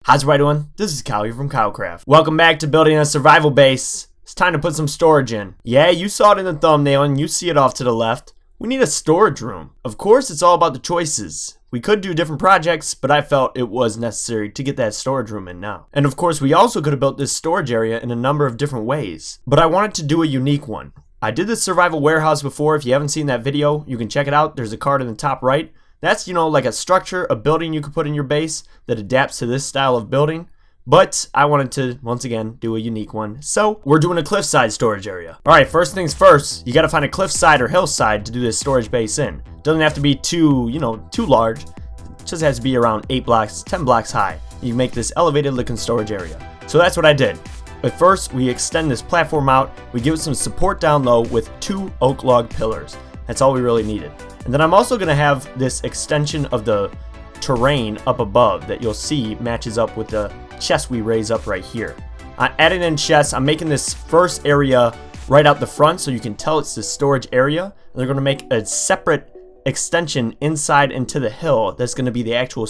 How's everybody doing? This is Kyle here from KyleKraft. Welcome back to building a survival base. It's time to put some storage in. Yeah, you saw it in the thumbnail and you see it off to the left. We need a storage room. Of course, it's all about the choices. We could do different projects, but I felt it was necessary to get that storage room in now. And of course, we also could have built this storage area in a number of different ways, but I wanted to do a unique one. I did this survival warehouse before. If you haven't seen that video, you can check it out. There's a card in the top right. That's, like a structure, a building you could put in your base that adapts to this style of building. But I wanted to, once again, do a unique one. So we're doing a cliffside storage area. All right, first things first, you got to find a cliffside or hillside to do this storage base in. Doesn't have to be too large. It just has to be around 8 blocks, 10 blocks high. You can make this elevated looking storage area. So that's what I did. But first, we extend this platform out. We give it some support down low with 2 oak log pillars. That's all we really needed. And then I'm also going to have this extension of the terrain up above that you'll see matches up with the chest we raise up right here. I added in chests. I'm making this first area right out the front so you can tell it's the storage area. And they're going to make a separate extension inside into the hill that's going to be the actual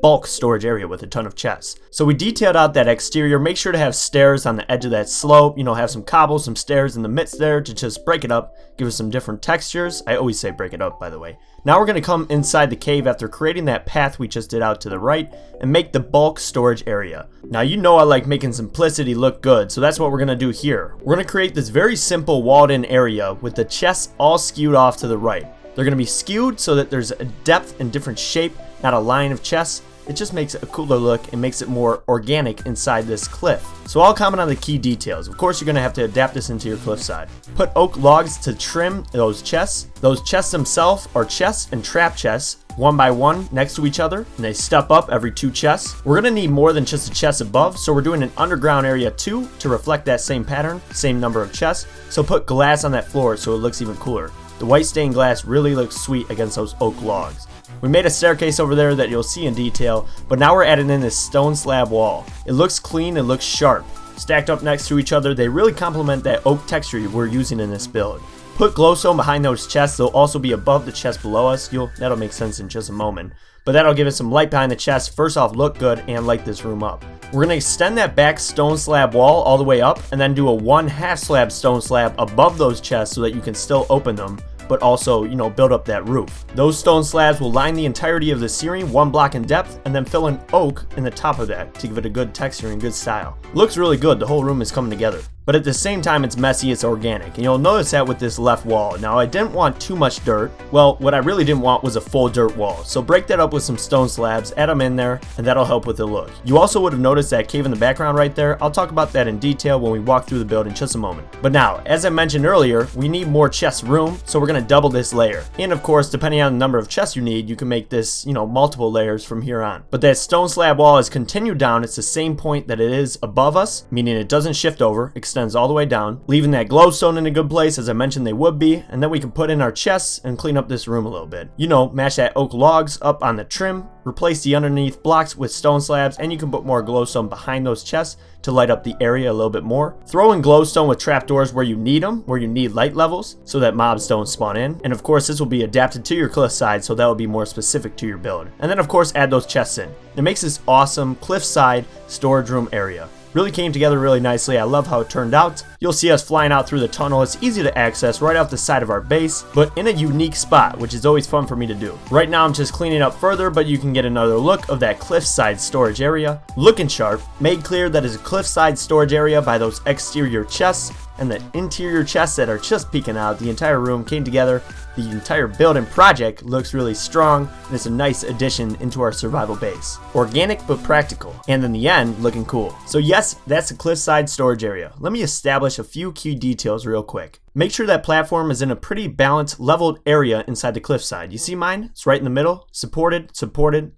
bulk storage area with a ton of chests. So we detailed out that exterior. Make sure to have stairs on the edge of that slope, have some cobble, some stairs in the midst there to just break it up, give us some different textures. I always say break it up, by the way. Now we're going to come inside the cave after creating that path we just did out to the right and make the bulk storage area. Now I like making simplicity look good, so that's what we're going to do here. We're going to create this very simple walled in area with the chests all skewed off to the right. They're going to be skewed so that there's a depth and different shape, not a line of chests. It just makes it a cooler look and makes it more organic inside this cliff. So I'll comment on the key details. Of course, you're going to have to adapt this into your cliffside. Put oak logs to trim those chests. Those chests themselves are chests and trap chests, one by one next to each other, and they step up every 2 chests. We're going to need more than just a chest above, so we're doing an underground area too to reflect that same pattern, same number of chests. So put glass on that floor so it looks even cooler. The white stained glass really looks sweet against those oak logs. We made a staircase over there that you'll see in detail, but now we're adding in this stone slab wall. It looks clean, it looks sharp. Stacked up next to each other, they really complement that oak texture we're using in this build. Put glowstone behind those chests. They'll also be above the chest below us. That'll make sense in just a moment. But that'll give us some light behind the chest. First off, look good and light this room up. We're going to extend that back stone slab wall all the way up and then do a 1/2 slab stone slab above those chests so that you can still open them, but also, build up that roof. Those stone slabs will line the entirety of the ceiling, 1 block in depth, and then fill in oak in the top of that to give it a good texture and good style. Looks really good. The whole room is coming together. But at the same time, it's messy, it's organic, and you'll notice that with this left wall. Now, I didn't want too much dirt. Well, what I really didn't want was a full dirt wall. So break that up with some stone slabs, add them in there, and that'll help with the look. You also would have noticed that cave in the background right there. I'll talk about that in detail when we walk through the build in just a moment. But now, as I mentioned earlier, we need more chest room, so we're going to double this layer. And of course, depending on the number of chests you need, you can make this, multiple layers from here on. But that stone slab wall is continued down. It's the same point that it is above us, meaning it doesn't shift over, extends all the way down, leaving that glowstone in a good place, as I mentioned they would be, and then we can put in our chests and clean up this room a little bit. Match that oak logs up on the trim, replace the underneath blocks with stone slabs, and you can put more glowstone behind those chests to light up the area a little bit more. Throw in glowstone with trapdoors where you need them, where you need light levels, so that mobs don't spawn in. And of course, this will be adapted to your cliffside, so that will be more specific to your build. And then of course, add those chests in. It makes this awesome cliffside storage room area. Really came together really nicely. I love how it turned out. You'll see us flying out through the tunnel. It's easy to access right off the side of our base, but in a unique spot, which is always fun for me to do. Right now I'm just cleaning up further, but you can get another look of that cliffside storage area. Looking sharp, made clear that it's a cliffside storage area by those exterior chests and the interior chests that are just peeking out. The entire room came together. The entire build and project looks really strong, and it's a nice addition into our survival base. Organic but practical, and in the end, looking cool. So yes, that's the cliffside storage area. Let me establish a few key details real quick. Make sure that platform is in a pretty balanced, leveled area inside the cliffside. You see mine? It's right in the middle. Supported,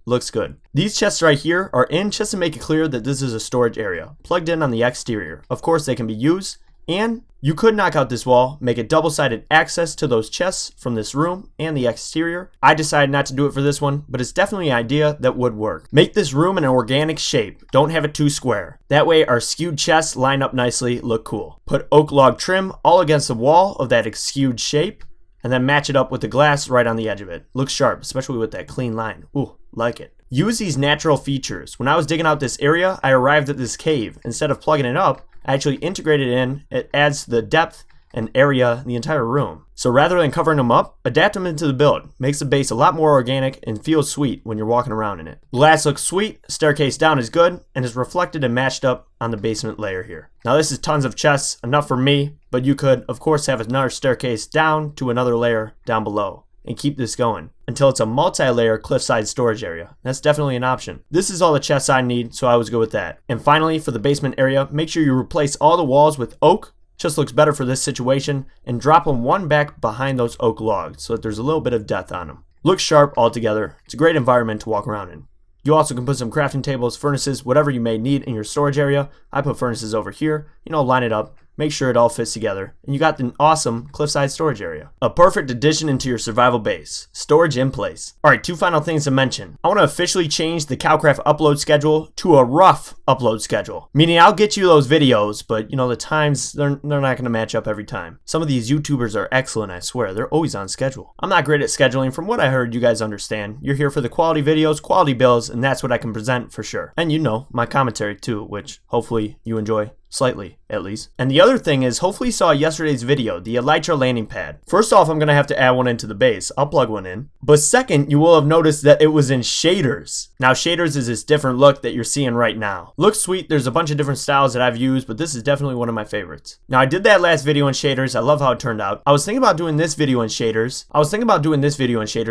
looks good. These chests right here are in just to make it clear that this is a storage area, plugged in on the exterior. Of course, they can be used, and you could knock out this wall, make a double-sided access to those chests from this room and the exterior. I decided not to do it for this one, but it's definitely an idea that would work. Make this room an organic shape. Don't have it too square. That way our skewed chests line up nicely, look cool. Put oak log trim all against the wall of that skewed shape, and then match it up with the glass right on the edge of it. Looks sharp, especially with that clean line. Ooh, like it. Use these natural features. When I was digging out this area, I arrived at this cave. Instead of plugging it up, I actually integrated it in. It adds to the depth and area in the entire room. So rather than covering them up, adapt them into the build. Makes the base a lot more organic and feels sweet when you're walking around in it. Glass looks sweet, staircase down is good, and is reflected and matched up on the basement layer here. Now this is tons of chests, enough for me, but you could of course have another staircase down to another layer down below and keep this going until it's a multi-layer cliffside storage area. That's definitely an option. This is all the chests I need, so I always go with that. And finally, for the basement area, make sure you replace all the walls with oak. Just looks better for this situation, and drop them one back behind those oak logs so that there's a little bit of depth on them. Looks sharp altogether. It's a great environment to walk around in. You also can put some crafting tables, furnaces, whatever you may need in your storage area. I put furnaces over here, line it up, make sure it all fits together, and you got an awesome cliffside storage area. A perfect addition into your survival base. Storage in place. Alright, 2 final things to mention. I want to officially change the KyleKraft upload schedule to a rough upload schedule. Meaning I'll get you those videos, but the times, they're not going to match up every time. Some of these YouTubers are excellent, I swear. They're always on schedule. I'm not great at scheduling. From what I heard, you guys understand. You're here for the quality videos, quality builds, and that's what I can present for sure. And my commentary too, which hopefully you enjoy. Slightly, at least. And the other thing is, hopefully you saw yesterday's video, the Elytra landing pad. First off, I'm going to have to add one into the base. I'll plug one in. But second, you will have noticed that it was in shaders. Now, shaders is this different look that you're seeing right now. Looks sweet. There's a bunch of different styles that I've used, but this is definitely one of my favorites. Now, I did that last video in shaders. I love how it turned out. I was thinking about doing this video in shaders.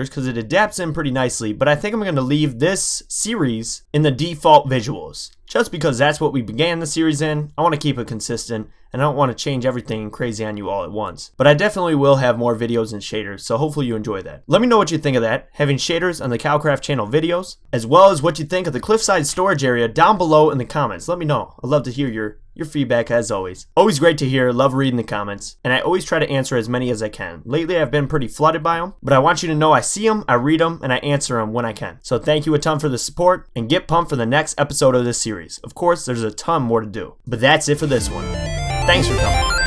Because it adapts in pretty nicely, but I think I'm going to leave this series in the default visuals. Just because that's what we began the series in. I want to keep it consistent, and I don't want to change everything crazy on you all at once. But I definitely will have more videos in shaders, so hopefully you enjoy that. Let me know what you think of that, having shaders on the KyleKraft channel videos, as well as what you think of the Cliffside Storage Area down below in the comments. Let me know. I'd love to hear your feedback as always. Always great to hear, love reading the comments, and I always try to answer as many as I can. Lately I've been pretty flooded by them, but I want you to know I see them, I read them, and I answer them when I can. So thank you a ton for the support, and get pumped for the next episode of this series. Of course, there's a ton more to do, but that's it for this one. Thanks for coming.